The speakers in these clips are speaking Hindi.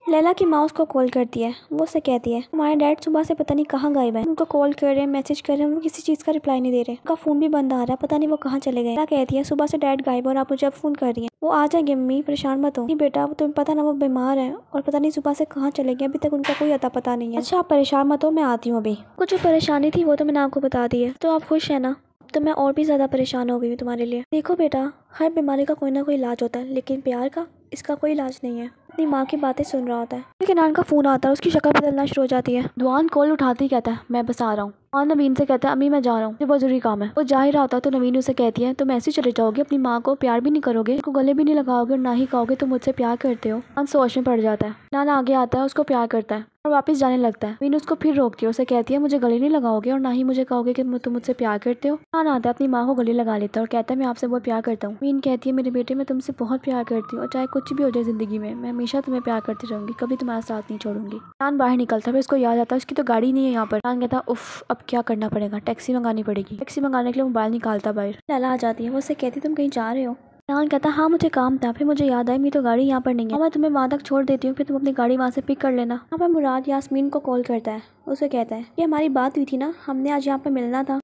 लैला की माँ उसको कॉल करती है। वो उससे कहती है तुम्हारे डैड सुबह से पता नहीं कहाँ गायब है। उनको कॉल कर रहे हैं, मैसेज कर रहे हैं, वो किसी चीज़ का रिप्लाई नहीं दे रहे। उनका फ़ोन भी बंद आ रहा है, पता नहीं वो कहाँ चले गए। लैला कहती है सुबह से डैड गायब और आप मुझे अब फ़ोन कर रही हैं। वो आ जाएंगे मम्मी, परेशान मत हो। नहीं बेटा, वो तुम्हें पता ना वो बीमार है और पता नहीं सुबह से कहाँ चले गए, अभी तक उनका कोई अता पता नहीं है। अच्छा आप परेशान मत हो, मैं आती हूँ अभी। कुछ जो परेशानी थी वो तो मैंने आपको बता दी है, तो आप खुश है ना? तो मैं और भी ज़्यादा परेशान हो गई हूँ तुम्हारे लिए। देखो बेटा, हर बीमारी का कोई ना कोई इलाज होता है, लेकिन प्यार का इसका कोई इलाज नहीं है। अपनी माँ की बातें सुन रहा होता है, लेकिन नान का फ़ोन आता है, उसकी शक्ल बदलना शुरू हो जाती है। दुआन कॉल उठाते ही कहता है मैं बस आ रहा हूँ। और नवीन से कहता है अम्मी मैं जा रहा हूँ, मुझे बहुत जरूरी काम है। वो जा ही रहा होता है तो नवीन उसे कहती है तुम ऐसे चले जाओगे, अपनी माँ को प्यार भी नहीं करोगे, उसको गले भी नहीं लगाओगे और ना ही कहोगे तुम मुझसे प्यार करते हो। नान सोच में पड़ जाता है। नान आगे आता है, उसको प्यार करता है और वापस जाने लगता है। नवीन उसको फिर रोकती है, उसे कहती है मुझे गले नहीं लगाओगे और ना ही मुझे कहोगे कि तुम मुझसे प्यार करते हो। नान आता है, अपनी माँ को गले लगा लेता है और कहता है मैं आपसे बहुत प्यार करता हूँ। नवीन कहती है मेरे बेटे मैं तुमसे बहुत प्यार करती हूँ और चाहे कुछ भी हो जाए जिंदगी में मैं हमेशा तुम्हें प्यार करती रहूंगी, कभी तुम्हारा साथ नहीं छोड़ूंगी। नान बाहर निकलता है, फिर उसको याद आता है उसकी तो गाड़ी नहीं है यहाँ पर। नान कहता उफ अब क्या करना पड़ेगा, टैक्सी मंगानी पड़ेगी। टैक्सी मंगाने के लिए मोबाइल निकालता बाहर। लैला आ जाती है, वो उससे कहती तुम कहीं जा रहे हो? नान कहता हाँ मुझे काम था, फिर मुझे याद आई मेरी तो गाड़ी यहाँ पर नहीं है, मैं तुम्हें वहाँ तक छोड़ देती हूँ, फिर तुम अपनी गाड़ी वहाँ से पिक कर लेना। यहाँ पर मुराद यास्मीन को कॉल करता है, उसे कहता है ये हमारी बात हुई थी ना, हमने आज यहाँ पर मिलना था।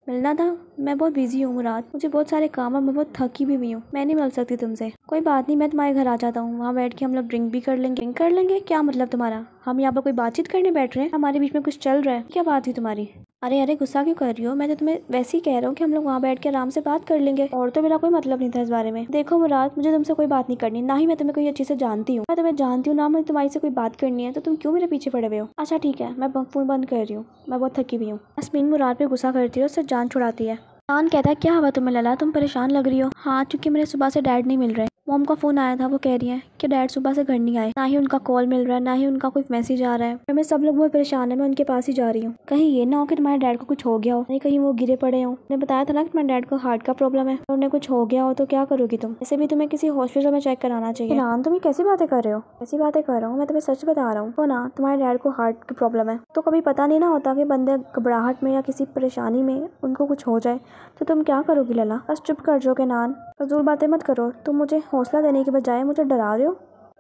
मैं बहुत बिजी हूँ मुराद, मुझे बहुत सारे काम है, मैं बहुत थकी भी हुई हूँ, मैं नहीं मिल सकती तुमसे। कोई बात नहीं, मैं तुम्हारे घर आ जाता हूँ, वहाँ बैठ के हम लोग ड्रिंक भी कर लेंगे। ड्रिंक कर लेंगे? क्या मतलब तुम्हारा? हम यहाँ पर कोई बातचीत करने बैठ रहे हैं? हमारे बीच में कुछ चल रहा है? क्या बात हुई तुम्हारी? अरे गुस्सा क्यों कर रही हो? मैं तो तुम्हें वैसे ही कह रहा हूँ कि हम लोग वहाँ बैठ के आराम से बात कर लेंगे, और तो मेरा कोई मतलब नहीं था इस बारे में। देखो मुराद, मुझे तुमसे कोई बात नहीं करनी, ना ही मैं तुम्हें कोई अच्छे से जानती हूँ। मैं तुम्हें जानती हूँ ना, मैं तुम्हारी से कोई बात करनी है, तो तुम क्यों मेरे पीछे पड़े हुए हो? अच्छा ठीक है, मैं फोन बंद कर रही हूँ, मैं बहुत थकी हुई हूँ। यास्मीन मुराद पे गुस्सा करती है, उससे जान छुड़ाती है। नान कहता है क्या हुआ तुम्हें लैला, तुम परेशान लग रही हो? हाँ क्योंकि मेरे सुबह से डैड नहीं मिल रहे। मॉम का फोन आया था, वो कह रही है कि डैड सुबह से घर नहीं आए, ना ही उनका कॉल मिल रहा है, ना ही उनका कोई मैसेज आ रहा है। हमें सब लोग बहुत परेशान है, मैं उनके पास ही जा रही हूँ। कहीं ये ना हो कि तुम्हारे डैड को कुछ हो गया हो, नहीं कहीं वो गिरे पड़े हो। मैंने बताया था ना कि तुम्हारे डैड को हार्ट का प्रॉब्लम है, और उन्हें कुछ हो गया हो तो क्या करोगी तुम? ऐसे भी तुम्हें किसी हॉस्पिटल में चेक कराना चाहिए। नान तुम ये कैसी बातें कर रहे हो? कैसी बातें कर रहा हूँ, मैं तुम्हें सच बता रहा हूँ। तो ना तुम्हारे डैड को हार्ट की प्रॉब्लम है, तो कभी पता नहीं ना होता कि बंदे घबराहट में या किसी परेशानी में उनको कुछ हो जाए, तो तुम क्या करोगी लैला? बस चुप कर जाओगे नान, फजूल बातें मत करो। तुम मुझे हौसला देने के बजाय मुझे डरा रहे हो।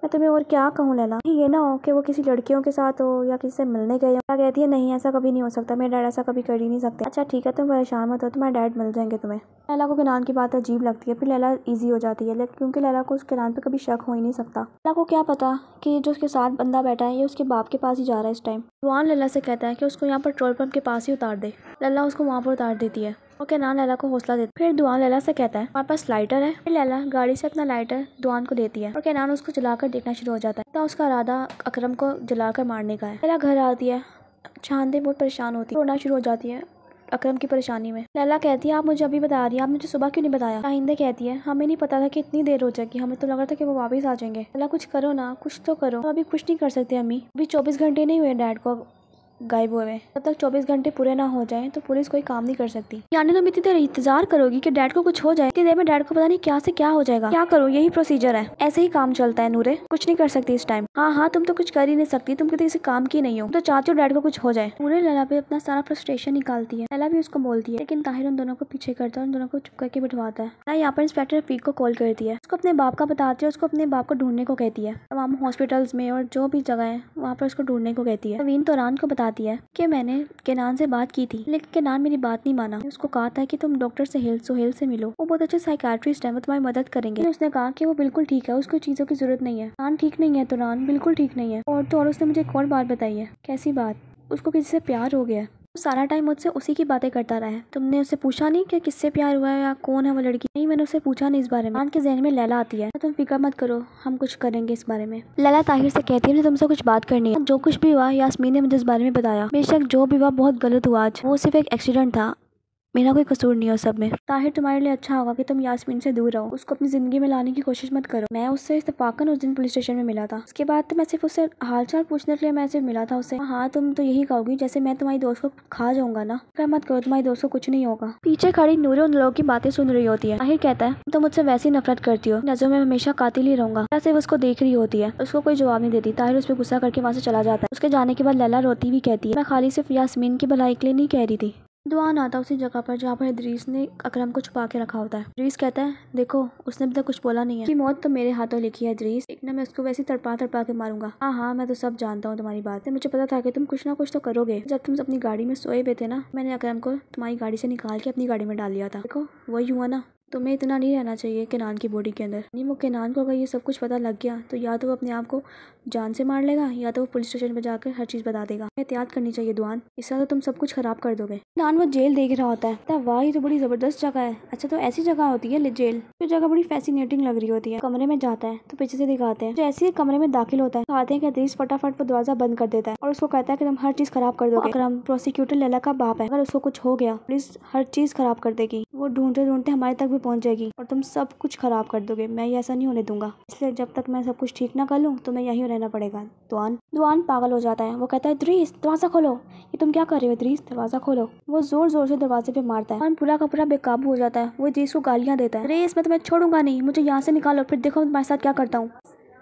मैं तुम्हें और क्या कहूँ लैला? ये ना हो कि वो किसी लड़कियों के साथ हो या किसी से मिलने गए हो। क्या कहती है नहीं ऐसा कभी नहीं हो सकता, मेरे डैड ऐसा कभी कर ही नहीं सकते। अच्छा ठीक है तुम परेशान मत हो, तुम्हारे डैड मिल जाएंगे तुम्हें। लैला को किनान की बात अजीब लगती है, फिर लैला ईजी हो जाती है, लेकिन क्योंकि लैला को उस किनान पे कभी शक हो ही नहीं सकता। लैला को क्या पता कि जो उसके साथ बंदा बैठा है ये उसके बाप के पास ही जा रहा है इस टाइम। दुआन लैला से कहता है कि उसको यहाँ पर पेट्रोल पंप के पास ही उतार दे। लैला उसको वहाँ पर उतार देती है। ओके नान लैला को हौसला देती। फिर दुआन लैला से कहता है हमारे पास लाइटर है। फिर लैला गाड़ी से अपना लाइटर दुआन को देती है और केनान उसको जलाकर देखना शुरू हो जाता है। तो उसका इरादा अकरम को जलाकर मारने का है। लैला घर आती है, चांदे बहुत परेशान होती है, रोना शुरू हो जाती है अकरम की परेशानी में। लैला कहती है आप मुझे अभी बता रही है, आपने मुझे सुबह क्यों नहीं बताया? शाहिंदे कहती है हमें नहीं पता था कि इतनी देर हो जाएगी, हमें तो लग रहा था कि वो वापस आ जाएंगे। लैला कुछ करो ना, कुछ तो करो। हम अभी कुछ नहीं कर सकते अम्मी, अभी 24 घंटे नहीं हुए डैड को गायब हुए। जब तक 24 घंटे पूरे ना हो जाएं तो पुलिस कोई काम नहीं कर सकती। यानी तुम इतनी देर इंतजार करोगी कि डैड को कुछ हो जाए? इतनी देर में डैड को पता नहीं क्या से क्या हो जाएगा। क्या करो, यही प्रोसीजर है, ऐसे ही काम चलता है नूरे, कुछ नहीं कर सकती इस टाइम। हाँ तुम तो कुछ कर ही नहीं सकती, तुम किसी काम की नहीं हो, तो चाहती हो डैड को कुछ हो जाए। नूरे लैला पे अपना सारा फ्रस्ट्रेशन निकालती है। लैला भी उसको बोलती है, लेकिन ताहिर उन दोनों को पीछे करता है, उन दोनों को चुप करके बिठवाता है। यहाँ पर इंस्पेक्टर रफीक को कॉल करती है, उसको अपने बाप का बताती है, उसको अपने बाप को ढूंढने को कहती है, तमाम हॉस्पिटल्स में और जो भी जगह है वहाँ पर उसको ढूंढने को कहती है। नवीन तोरान को बताती है कि मैंने केनान से बात की थी, लेकिन केनान मेरी बात नहीं माना। उसको कहा था कि तुम डॉक्टर सोहेल से मिलो, वो बहुत अच्छे साइकियाट्रिस्ट है, वो तुम्हारी मदद करेंगे। उसने कहा कि वो बिल्कुल ठीक है, उसको चीजों की जरूरत नहीं है। नान ठीक नहीं है, तोरान बिल्कुल ठीक नहीं है। और तो और उसने मुझे एक और बात बताई है। कैसी बात? उसको किसी से प्यार हो गया। सारा टाइम मुझसे उसी की बातें करता रहा है। तुमने उससे पूछा नहीं कि किससे प्यार हुआ है या कौन है वो लड़की? नहीं, मैंने उससे पूछा नहीं इस बारे में। नान के ज़हन में लैला आती है, तो तुम फिक्र मत करो, हम कुछ करेंगे इस बारे में। लैला ताहिर से कहती है मुझे तुमसे कुछ बात करनी है। जो कुछ भी हुआ यास्मीन ने मुझे इस बारे में बताया। बेशक जो भी हुआ बहुत गलत हुआ, आज वो सिर्फ एक एक्सीडेंट था, मेरा कोई कसूर नहीं है सब में। ताहिर तुम्हारे लिए अच्छा होगा कि तुम यास्मीन से दूर रहो, उसको अपनी जिंदगी में लाने की कोशिश मत करो। मैं उससे इत्तेफाकन उस दिन पुलिस स्टेशन में मिला था, उसके बाद तो मैं सिर्फ उससे हालचाल पूछने के लिए मैं सिर्फ मिला था उससे। हाँ तुम तो यही कहोगी जैसे मैं तुम्हारी दोस्त को खा जाऊंगा ना। क्या मत करो, तुम्हारी दोस्त को कुछ नहीं होगा। पीछे खड़ी नूरे उन लोगों की बातें सुन रही होती है। ताहिर कहता है तुम तो मुझसे वैसे ही नफरत करती हो, नजरों में हमेशा कातिल ही रहूंगा। सिर्फ उसको देख रही होती है, उसको कोई जवाब नहीं देती। ताहिर उस पर गुस्सा करके वहाँ से चला जाता है। उसके जाने के बाद लैला रोती हुई कहती है मैं खाली सिर्फ यास्मीन की भलाई के लिए नहीं कह रही थी, दुआन आता है उसी जगह पर जहाँ पर इदरीस ने अकरम को छुपा के रखा होता है। इदरीस कहता है देखो उसने अभी तक कुछ बोला नहीं है कि मौत तो मेरे हाथों लिखी है इदरीस, एक ना मैं उसको वैसे तड़पा तड़पा के मारूंगा। हाँ हाँ मैं तो सब जानता हूँ तुम्हारी बात है, मुझे पता था कि तुम कुछ ना कुछ तो करोगे। जब तुम अपनी गाड़ी में सोए हुए थे ना, मैंने अकरम को तुम्हारी गाड़ी से निकाल के अपनी गाड़ी में डाल लिया था। देखो वही हुआ ना। तुम्हें इतना नहीं रहना चाहिए केनान की बॉडी के अंदर। नहीं वो केनान को अगर ये सब कुछ पता लग गया तो या तो वो अपने आप को जान से मार लेगा या तो वो पुलिस स्टेशन पे जाकर हर चीज बता देगा। एहतियात करनी चाहिए दुआन, इससे तो तुम सब कुछ खराब कर दोगे। केनान वो जेल देख रहा होता है। वाह ये तो बड़ी जबरदस्त जगह है। अच्छा तो ऐसी जगह होती है जेल, तो जगह बड़ी फैसिनेटिंग लग रही होती है। कमरे में जाता है तो पीछे से दिखाते हैं जैसे ही कमरे में दाखिल होता है कहते हैं कि इदरीस फटाफट वो दरवाजा बंद कर देता है और उसको कहता है कि तुम हर चीज खराब कर दोगे। अकरम प्रोसिक्यूटर लैला का बाप है, अगर उसको कुछ हो गया पुलिस हर चीज खराब कर देगी, वो ढूंढते ढूंढते हमारे तक भी पहुंच जाएगी और तुम सब कुछ खराब कर दोगे। मैं ये ऐसा नहीं होने दूंगा, इसलिए जब तक मैं सब कुछ ठीक ना कर लूँ तो मैं यहीं रहना पड़ेगा। दुआन पागल हो जाता है। वो कहता है इदरीस दरवाजा खोलो, ये तुम क्या कर रहे हो इदरीस, दरवाजा खोलो। वो जोर जोर से दरवाजे पे मारता है। पूरा का पूरा बेकाबू हो जाता है। वो इदरीस को गालियां देता है, इदरीस मैं तुम्हें छोड़ूंगा नहीं, मुझे यहाँ से निकालो, फिर देखो तुम्हारे साथ क्या करता हूँ।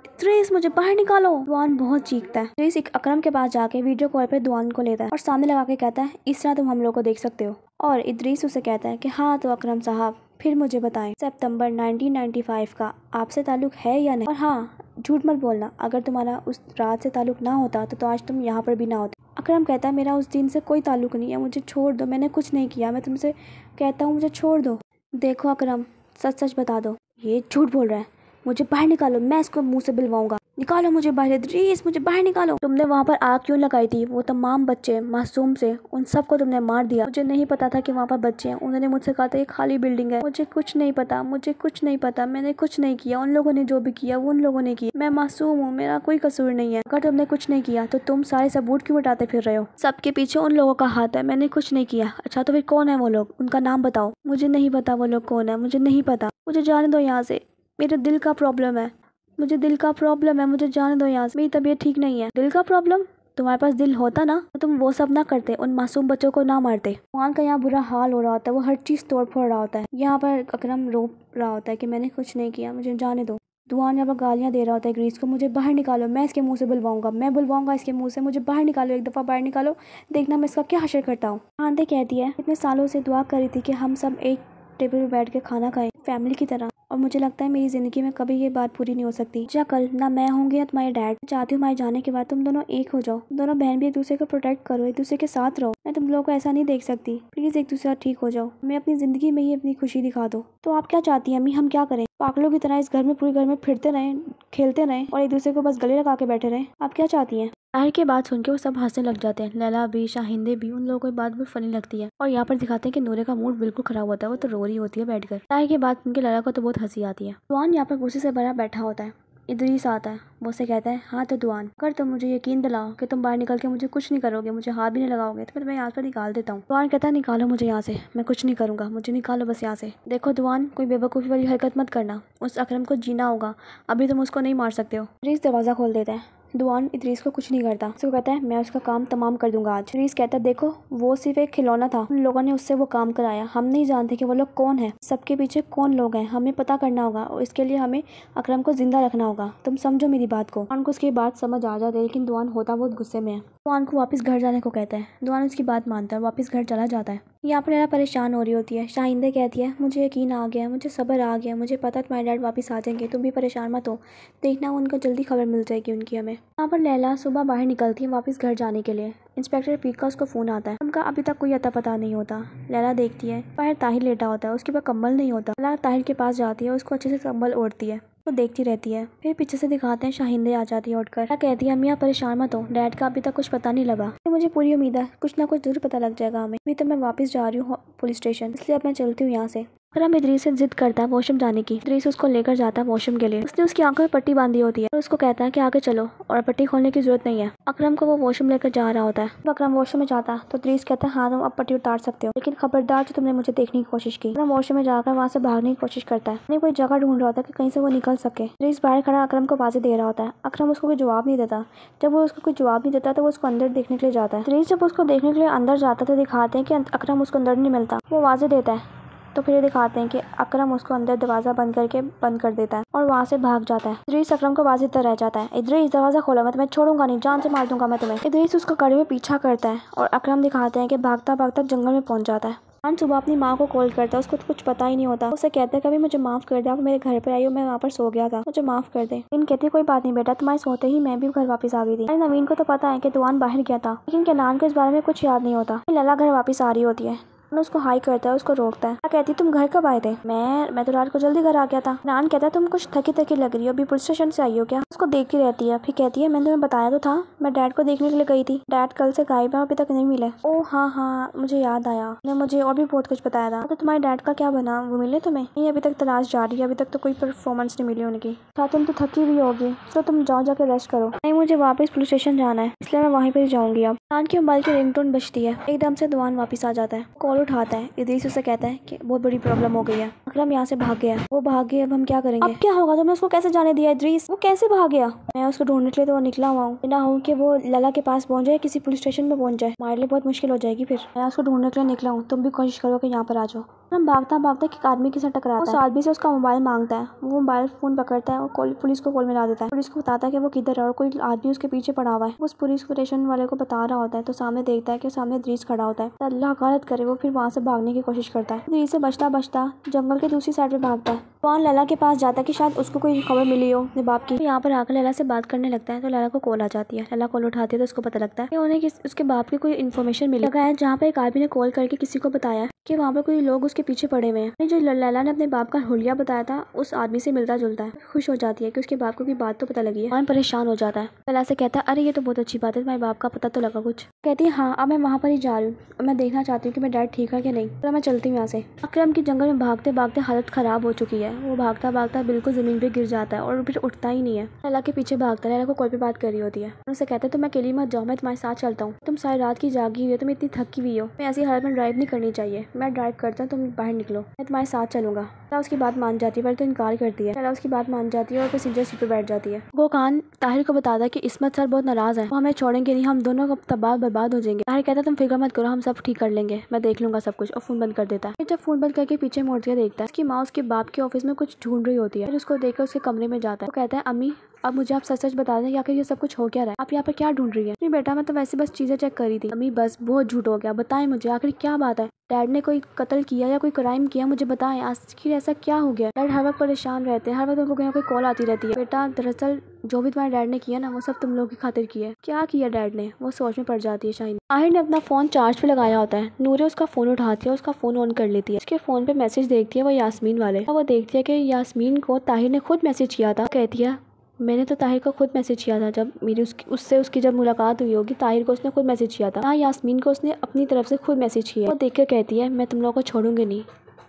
इदरीस मुझे बाहर निकालो। दुआन बहुत चीखता है। इदरीस एक अकरम के पास जाके वीडियो कॉल पे दुआन को लेता है और सामने लगा के कहता है इस तरह तुम हम लोग को देख सकते हो। और इदरीस उसे कहता है कि हाँ तो अकरम साहब फिर मुझे बताएं सितंबर 1995 का आपसे ताल्लुक है या नहीं, और हाँ झूठ मत बोलना, अगर तुम्हारा उस रात से ताल्लुक ना होता तो आज तुम यहाँ पर भी ना होते। अकरम कहता है मेरा उस दिन से कोई ताल्लुक नहीं है, मुझे छोड़ दो, मैंने कुछ नहीं किया, मैं तुमसे कहता हूँ मुझे छोड़ दो। देखो अकरम सच सच बता दो, ये झूठ बोल रहा है, मुझे बाहर निकालो, मैं इसको मुंह से बिलवाऊंगा, निकालो मुझे बाहर, इदरीस मुझे बाहर निकालो। तुमने वहाँ पर आग क्यों लगाई थी, वो तमाम बच्चे मासूम से उन सबको तुमने मार दिया। मुझे नहीं पता था कि वहाँ पर बच्चे हैं, उन्होंने मुझसे कहा था ये खाली बिल्डिंग है, मुझे कुछ नहीं पता, मुझे कुछ नहीं पता, मैंने कुछ नहीं किया, उन लोगों ने जो भी किया वो उन लोगों ने किया, मैं मासूम हूँ, मेरा कोई कसूर नहीं है। अगर तुमने कुछ नहीं किया तो तुम सारे सबूत क्यों मिटाते फिर रहे हो, सबके पीछे उन लोगों का हाथ है, मैंने कुछ नहीं किया। अच्छा तो फिर कौन है वो लोग, उनका नाम बताओ। मुझे नहीं पता वो लोग कौन है, मुझे नहीं पता, मुझे जाने दो यहाँ से, मेरे दिल का प्रॉब्लम है, मुझे दिल का प्रॉब्लम है, मुझे जाने दो यहाँ से, मेरी तबीयत ठीक नहीं है। दिल का प्रॉब्लम, तुम्हारे पास दिल होता ना तो तुम वो सब ना करते, उन मासूम बच्चों को ना मारते। दुआन का यहाँ बुरा हाल हो रहा होता है, वो हर चीज तोड़ फोड़ रहा होता है। यहाँ पर अकरम रो रहा होता है कि मैंने कुछ नहीं किया, मुझे जाने दो। दुआन यहाँ पर गालियाँ दे रहा होता है इदरीस को, मुझे बाहर निकालो, मैं इसके मुंह से बुलवाऊंगा, मैं बुलवाऊंगा इसके मुंह से, मुझे बाहर निकालो, एक दफ़ा बाहर निकालो, देखना मैं इसका क्या हशर करता हूँ। आंते कहती है इतने सालों से दुआ कर रही थी कि हम सब एक टेबल पे बैठ के खाना खाएं फैमिली की तरह, और मुझे लगता है मेरी ज़िंदगी में कभी ये बात पूरी नहीं हो सकती। जा कल ना मैं होंगी या तुम्हारे डैड, चाहती हूँ हमारे जाने के बाद तुम दोनों एक हो जाओ, दोनों बहन भी एक दूसरे को प्रोटेक्ट करो, एक दूसरे के साथ रहो। मैं तुम लोगों को ऐसा नहीं देख सकती, प्लीज़ एक दूसरे ठीक हो जाओ, मैं अपनी ज़िंदगी में ही अपनी खुशी दिखा दो। तो आप क्या चाहती हैं अम्मी, हम क्या करें, पागलों की तरह इस घर में पूरे घर में फिरते रहें, खेलते रहें और एक दूसरे को बस गले लगा के बैठे रहें, आप क्या चाहती हैं। ताहिर की बात सुन के वो सब हंसने लग जाते हैं, लैला भी शाहिंदे भी, उन लोगों को बात बहुत फनी लगती है। और यहाँ पर दिखाते हैं कि नूरे का मूड बिल्कुल खराब होता है, वो तो रो रही होती है बैठकर। ताहिर की बात सुन के लैला को तो बहुत हंसी आती है। दुआन यहाँ पर गुस्से से भरा बैठा होता है। इदरीस आता है, वो से कहता है हाँ तो दुआन अगर तुम मुझे यकीन दिलाओ कि तुम बाहर निकल के मुझे कुछ नहीं करोगे, मुझे हाथ भी नहीं लगाओगे, तो मैं तुम्हें यहाँ पर निकाल देता हूँ। दुआन कहता है निकालो मुझे यहाँ से, मैं कुछ नहीं करूँगा, मुझे निकालो बस यहाँ से। देखो दुआन कोई बेवकूफ़ी वाली हरकत मत करना, उस अकरम को जीना होगा, अभी तुम उसको नहीं मार सकते हो। इदरीस दरवाज़ा खोल देता है। दुआन इदरीस को कुछ नहीं करता, उसको कहता है मैं उसका काम तमाम कर दूंगा आज। इदरीस कहता है देखो वो सिर्फ एक खिलौना था, उन लोगों ने उससे वो काम कराया, हम नहीं जानते कि वो लोग कौन है, सबके पीछे कौन लोग हैं, हमें पता करना होगा और इसके लिए हमें अकरम को जिंदा रखना होगा, तुम समझो मेरी बात को। दुआन को उसकी बात समझ आ जाती है, लेकिन दुआन होता बहुत गुस्से में है। दुआन को वापस घर जाने को कहता है, दुआन उसकी बात मानता है, वापस घर चला जाता है। यहाँ पर लैला परेशान हो रही होती है। शाहिंदे कहती है मुझे यकीन आ गया, मुझे सब्र आ गया, मुझे पता तुम्हारे डैड वापस आ जाएंगे, तुम भी परेशान मत हो, देखना उनको जल्दी खबर मिल जाएगी उनकी हमें। यहाँ पर लैला सुबह बाहर निकलती है वापस घर जाने के लिए। इंस्पेक्टर रफीक का उसको फ़ोन आता है, उनका अभी तक कोई अता पता नहीं होता। लैला देखती है बाहर ताहिर लेटा होता है, उसके पास कंबल नहीं होता। लैला ताहिर के पास जाती है, उसको अच्छे से कंबल ओढ़ती है, वो देखती रहती है। फिर पीछे से दिखाते हैं शाहिंदे आ जाती है उठकर। क्या कहती है अम्मी आप परेशान मत हो, डैड का अभी तक कुछ पता नहीं लगा, तो मुझे पूरी उम्मीद है कुछ ना कुछ जरूर पता लग जाएगा हमें। अभी तो मैं वापस जा रही हूँ पुलिस स्टेशन, इसलिए अब मैं चलती हूँ यहाँ से। अकरम इदरीस से जिद करता है वॉशरूम जाने की। इदरीस उसको लेकर जाता है वॉशरूम के लिए। उसने उसकी आंखों में पट्टी बांधी होती है और उसको कहता है कि आगे चलो और पट्टी खोलने की जरूरत नहीं है। अकरम को वो वॉशरूम लेकर जा रहा होता है। जब अकरम वॉशरूम में जाता है तो इदरीस कहता है हाँ तुम अब पट्टी उतार सकते हो, लेकिन खबरदार जो तुमने मुझे देखने की कोशिश की। अकरम वॉशरूम में जाकर वहाँ से भागने की कोशिश करता है, कोई जगह ढूंढ रहा होता है कि कहीं से वो निकल सके। इदरीस बाहर खड़ा अकरम को आवाज़ें दे रहा होता है। अकरम उसको कोई जवाब नहीं देता। जब वो उसको कोई जवाब नहीं देता तो वो उसको अंदर देखने के लिए जाता है। इदरीस जब उसको देखने के लिए अंदर जाता है तो दिखाते हैं कि अकरम उसको अंदर नहीं मिलता। वो आवाज़ें देता है तो फिर दिखाते हैं कि अकरम उसको अंदर दरवाजा बंद करके बंद कर देता है और वहाँ से भाग जाता है। इदरीस अकरम को आवाज देता रह जाता है, इदरीस दरवाजा खोलो, मैं तुम्हें छोड़ूंगा नहीं, जान से मार दूंगा मैं तुम्हें। इदरीस उसको कड़े में पीछा करता है और अकरम दिखाते हैं कि भागता भागता जंगल में पहुंच जाता है। सुबह अपनी माँ को कॉल करता है, उसको तो कुछ पता ही नहीं होता। उसे कहते हैं कभी मुझे माफ कर दे, आप मेरे घर पर आई हो, मैं वहाँ पर सो गया था, मुझे माफ कर दे। नवीन कहती है कोई बात नहीं बेटा, तुम्हारे सोते ही मैं भी घर वापस आ गई थी। नवीन को तो पता है कि दुआन बाहर गया था, लेकिन कैनान को इस बारे में कुछ याद नहीं होता। लैला घर वापस आ रही होती है, उसको हाई करता है, उसको रोकता है। कहती तुम घर कब आए थे? मैं तो रात को जल्दी घर आ गया था। नान कहता है तुम कुछ थकी थकी लग रही हो, अभी पुलिस स्टेशन से आई हो क्या? उसको देखती रहती है, फिर कहती है मैंने तुम्हें बताया तो था, मैं डैड को देखने के लिए गई थी, डैड कल से गायब है, अभी तक नहीं मिले। ओ हाँ मुझे याद आया, ने मुझे और भी बहुत कुछ बताया था। तो तुम्हारे डैड का क्या बना, वो मिले तुम्हें? नहीं, अभी तक तलाश जारी है, अभी तक तो कोई परफॉर्मेंस नहीं मिली उनकी। तुम तो थकी हुई होगी, तो तुम जाओ जाकर रेस्ट करो। नहीं, मुझे वापस पुलिस स्टेशन जाना है, इसलिए मैं वहीं पर जाऊंगी। अब नान के मोबाइल की रिंगटोन बजती है, एकदम से दुआन वापस आ जाता है, कॉल उठाता है। इदरीस उसे कहता है कि बहुत बड़ी प्रॉब्लम हो गई है, अकरम यहाँ से भाग गया है, वो भाग गया, अब हम क्या करेंगे? अब क्या होगा? तुमने उसको कैसे जाने दिया इदरीस? वो कैसे भाग गया? मैं उसको ढूंढने के लिए तो निकला हुआ हूँ, बिना हूँ कि वो लला के पास पहुंच जाए, किसी पुलिस स्टेशन में पहुंच जाए, हमारे लिए बहुत मुश्किल हो जाएगी। फिर मैं उसको ढूंढने के लिए निकला हूँ, तुम भी कोशिश करो कि यहाँ पर आ जाओ। हम भागता भागता एक आदमी के साथ टकराता है, उस आदमी से उसका मोबाइल मांगता है, वो मोबाइल फोन पकड़ता है और पुलिस को कॉल मिला देता है। पुलिस को बताता है कि वो किधर है और कोई आदमी उसके पीछे पड़ा हुआ है। उस पुलिस स्टेशन वाले को बता रहा होता है तो सामने देखता है कि सामने इदरीस खड़ा होता है। अल्लाह गलत करे, वो फिर वहाँ से भागने की कोशिश करता है। इदरीस से बचता बचता जंगल के दूसरी साइड पे भागता है। वहाँ लला के पास जाता है कि शायद उसको कोई खबर मिली हो अपने बाप की। तो यहाँ पर आकर लला से बात करने लगता है तो लला को कॉल आ जाती है। लला कॉल उठाती है तो उसको पता लगता है कि उन्हें उसके बाप की कोई इन्फॉर्मेशन मिली है, जहाँ पे एक आदमी ने कॉल करके किसी को बताया कि वहाँ पर कोई लोग उसके पीछे पड़े हुए हैं। जो लला ने अपने बाप का हुलिया बताया था उस आदमी से मिलता जुलता है। खुश हो जाती है कि उसके बाप को कोई बात तो पता लगी है। परेशान हो जाता है, लला से कहता है अरे ये तो बहुत अच्छी बात है, तुम्हारे बाप का पता तो लगा कुछ। कहती है हाँ, अब मैं वहाँ पर ही जा रही हूँ, मैं देखना चाहती हूँ कि मैं डैड ठीक है कि नहीं, तो मैं चलती हूँ यहाँ से। अकरम की जंगल में भागते भागते हालत खराब हो चुकी है, वो भागता भागता बिल्कुल जमीन पे गिर जाता है और फिर उठता ही नहीं है। लला के पीछे भागता है, लला को कॉल पे बात कर रही होती है, उनसे कहता है तुम अकेली मत जाओ, मैं तुम्हारे साथ चलता हूँ, तुम सारी रात की जागी हुई हो, तुम इतनी थकी हुई हो, मैं ऐसी हालत में ड्राइव नहीं करनी चाहिए, मैं ड्राइव करता हूँ, तुम बाहर निकलो, मैं तुम्हारे साथ चलूंगा। लला उसकी बात मान जाती है, पहले तो इनकार करती है, लला उसकी बात मान जाती है और फिर सीधे सीट पे बैठ जाती है। वो कान ताहिर को बताता है कि इस्मत सर बहुत नाराज है, वो हमें छोड़ेंगे नहीं, हम दोनों तबाह बर्बाद हो जाएंगे। ताहिर कहता है तुम फिक्र मत करो, हम सब ठीक कर लेंगे, मैं देख लूंगा सब कुछ, और फोन बंद कर देता है। फिर जब फोन बंद करके पीछे मोड़कर देखता है उसकी माँ उसके बाप के ऑफिस में कुछ ढूंढ रही होती है। फिर उसको देखकर उसके कमरे में जाता है, वो कहता है अम्मी अब मुझे आप सच सच बता दें कि आखिर ये सब कुछ हो क्या रहा है, आप यहाँ पर क्या ढूंढ रही है? नहीं बेटा, मैं तो वैसे बस चीजें चेक करी थी। अम्मी बस बहुत झूठ हो गया, बताएं मुझे आखिर क्या बात है, डैड ने कोई कत्ल किया या कोई क्राइम किया, मुझे बताएं आखिर ऐसा क्या हो गया। डैड हर वक्त परेशान रहते हैं, हर वक्त उनको कोई ना कोई कॉल आती रहती है। बेटा दरअसल जो भी तुम्हारे डैड ने किया ना वो सब तुम लोगों की खातिर किया। क्या किया डैड ने? वो सोच में पड़ जाती है शाहिन। ताहिर ने अपना फोन चार्ज पे लगाया होता है, नूरे उसका फोन उठाती है, उसका फोन ऑन कर लेती है, उसके फोन पे मैसेज देखती है वो यास्मीन वाले। वो देखती है कि यास्मीन को ताहिर ने खुद मैसेज किया था। कहती है मैंने तो ताहिर को खुद मैसेज किया था, जब मेरी उसकी जब मुलाकात हुई होगी ताहिर को उसने खुद मैसेज किया था। यास्मीन को उसने अपनी तरफ से खुद मैसेज किया। वो देख कर कहती है मैं तुम लोगों को छोड़ूंगी नहीं,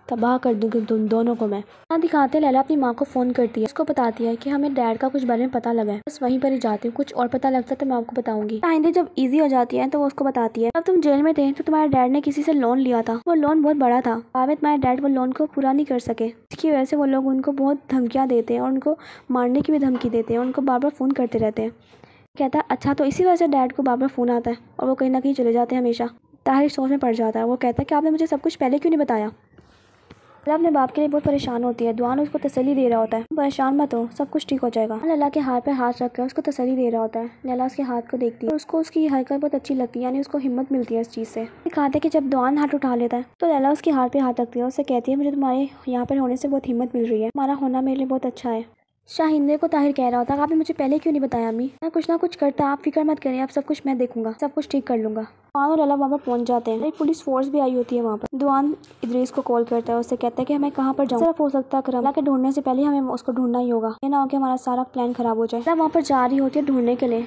तबाह कर दूंगी तुम दोनों को मैं। दिखाते लैला अपनी माँ को फोन करती है, उसको बताती है कि हमें डैड का कुछ बारे में पता लगा है, बस वहीं पर ही जाती हूँ, कुछ और पता लगता है तो मैं आपको बताऊंगी। आइंदे जब इजी हो जाती है तो वो उसको बताती है अब तुम जेल में थे तो तुम्हारे डैड ने किसी से लोन लिया था, वो लोन बहुत बड़ा था, बाद में तुम्हारे डैड वो लोन को पूरा नहीं कर सके, इसकी वजह से वो लोग उनको बहुत धमकियाँ देते हैं और उनको मारने की भी धमकी देते हैं, उनको बार बार फोन करते रहते हैं। कहता है अच्छा तो इसी वजह से डैड को बार बार फोन आता है और वो कहीं ना कहीं चले जाते हैं हमेशा। ताहिर सोच में पड़ जाता है, वो कहता है कि आपने मुझे सब कुछ पहले क्यों नहीं बताया। लला अपने बाप के लिए बहुत परेशान होती है, दुआन उसको तसल्ली दे रहा होता है, परेशान मत हो सब कुछ ठीक हो जाएगा। लला के हाथ पे हाथ रखकर उसको तसल्ली दे रहा होता है। लला उसके हाथ को देखती है और उसको उसकी हरकत बहुत अच्छी लगती है, यानी उसको हिम्मत मिलती है इस चीज़ से। दिखाते कि जब दुआन हाथ उठा लेता है तो लला उसके हाथ पे हाथ रखती है, उससे कहती है मुझे तुम्हारे यहाँ पर होने से बहुत हिम्मत मिल रही है, हमारा होना मेरे लिए बहुत अच्छा है। शाहिंदे को ताहिर कह रहा होता है आपने मुझे पहले क्यों नहीं बताया अम्मी, मैं कुछ ना कुछ करता, आप फिक्र मत करें, अब सब कुछ मैं देखूंगा, सब कुछ ठीक कर लूंगा। दुआन और लला वहाँ पर पहुंच जाते हैं, एक पुलिस फोर्स भी आई होती है वहाँ पर। दुआन इदरीस को कॉल करता है, उससे कहता है कि हमें कहाँ पर जाऊँ, सिर्फ हो सकता है अकरम के ढूंढने से पहले हमें उसको ढूंढना ही होगा, ये ना हो कि हमारा सारा प्लान खराब हो जाए। वहाँ पर जा रही होती है ढूंढने के लिए,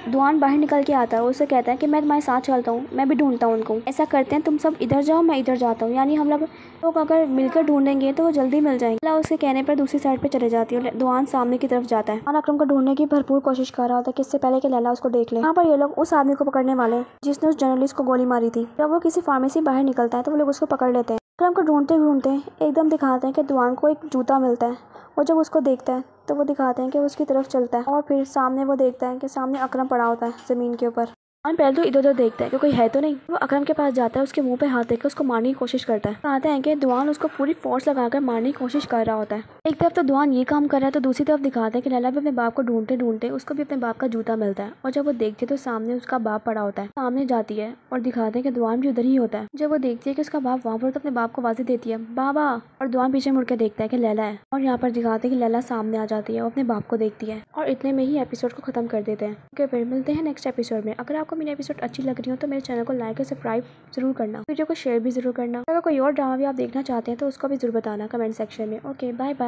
दुआन बाहर निकल के आता है, उससे कहता है कि मैं तुम्हारे साथ चलता हूँ, मैं भी ढूंढता हूँ उनको, ऐसा करते हैं तुम सब इधर जाओ मैं इधर जाता हूँ, यानी हम लोग अगर मिलकर ढूंढेंगे तो वो जल्दी मिल जाएंगे। उसके कहने पर दूसरी साइड पे चले जाती है, दुआन सामने की तरफ जाता है। अकरम को ढूंढने की भरपूर कोशिश कर रहा होता है कि इससे पहले कि लैला उसको देख ले। यहाँ पर ये लोग उस आदमी को पकड़ने वाले जिसने उस जर्नलिस्ट को गोली मारी थी। जब वो किसी फार्मेसी बाहर निकलता है तो वो लोग उसको पकड़ लेते हैं। अकरम को ढूंढते ढूंढते एकदम दिखाते हैं कि दुआन को एक जूता मिलता है, और जब उसको देखता है तो वो दिखाते हैं कि वो उसकी तरफ चलता है और फिर सामने वो देखता है कि सामने अकरम पड़ा होता है ज़मीन के ऊपर। पहले तो इधर उधर देखता है कि कोई है तो नहीं। वो अकरम के पास जाता है, उसके मुंह पे हाथ देकर उसको मारने की कोशिश करता है। कहते हैं कि दुआन उसको पूरी फोर्स लगाकर मारने की कोशिश कर रहा होता है। एक तरफ तो दुआन ये काम कर रहा है तो दूसरी तरफ दिखाते हैं कि लैला भी अपने बाप को ढूंढते ढूंढते उसको भी अपने बाप का जूता मिलता है। और जब वो देखती है तो सामने उसका बाप पड़ा होता है। सामने जाती है और दिखाते हैं कि दुआन भी उधर ही होता है। जब वो देखती है कि उसका बाप वहाँ पर तो अपने बाप को आवाज़ देती है, बाबा। और दुआन पीछे मुड़ के देखता है कि लैला है। और यहाँ पर दिखाते हैं कि लैला सामने आ जाती है और अपने बाप को देखती है। और इतने में ही एपिसोड को खत्म कर देते हैं। ओके, फिर मिलते हैं नेक्स्ट एपिसोड में। अगर आपको मेरी एपिसोड अच्छी लग रही हो तो मेरे चैनल को लाइक और सब्सक्राइब जरूर करना, वीडियो को शेयर भी जरूर करना। अगर कोई और ड्रामा भी आप देखना चाहते हैं तो उसको भी जरूर बताना कमेंट सेक्शन में। Okay, bye bye.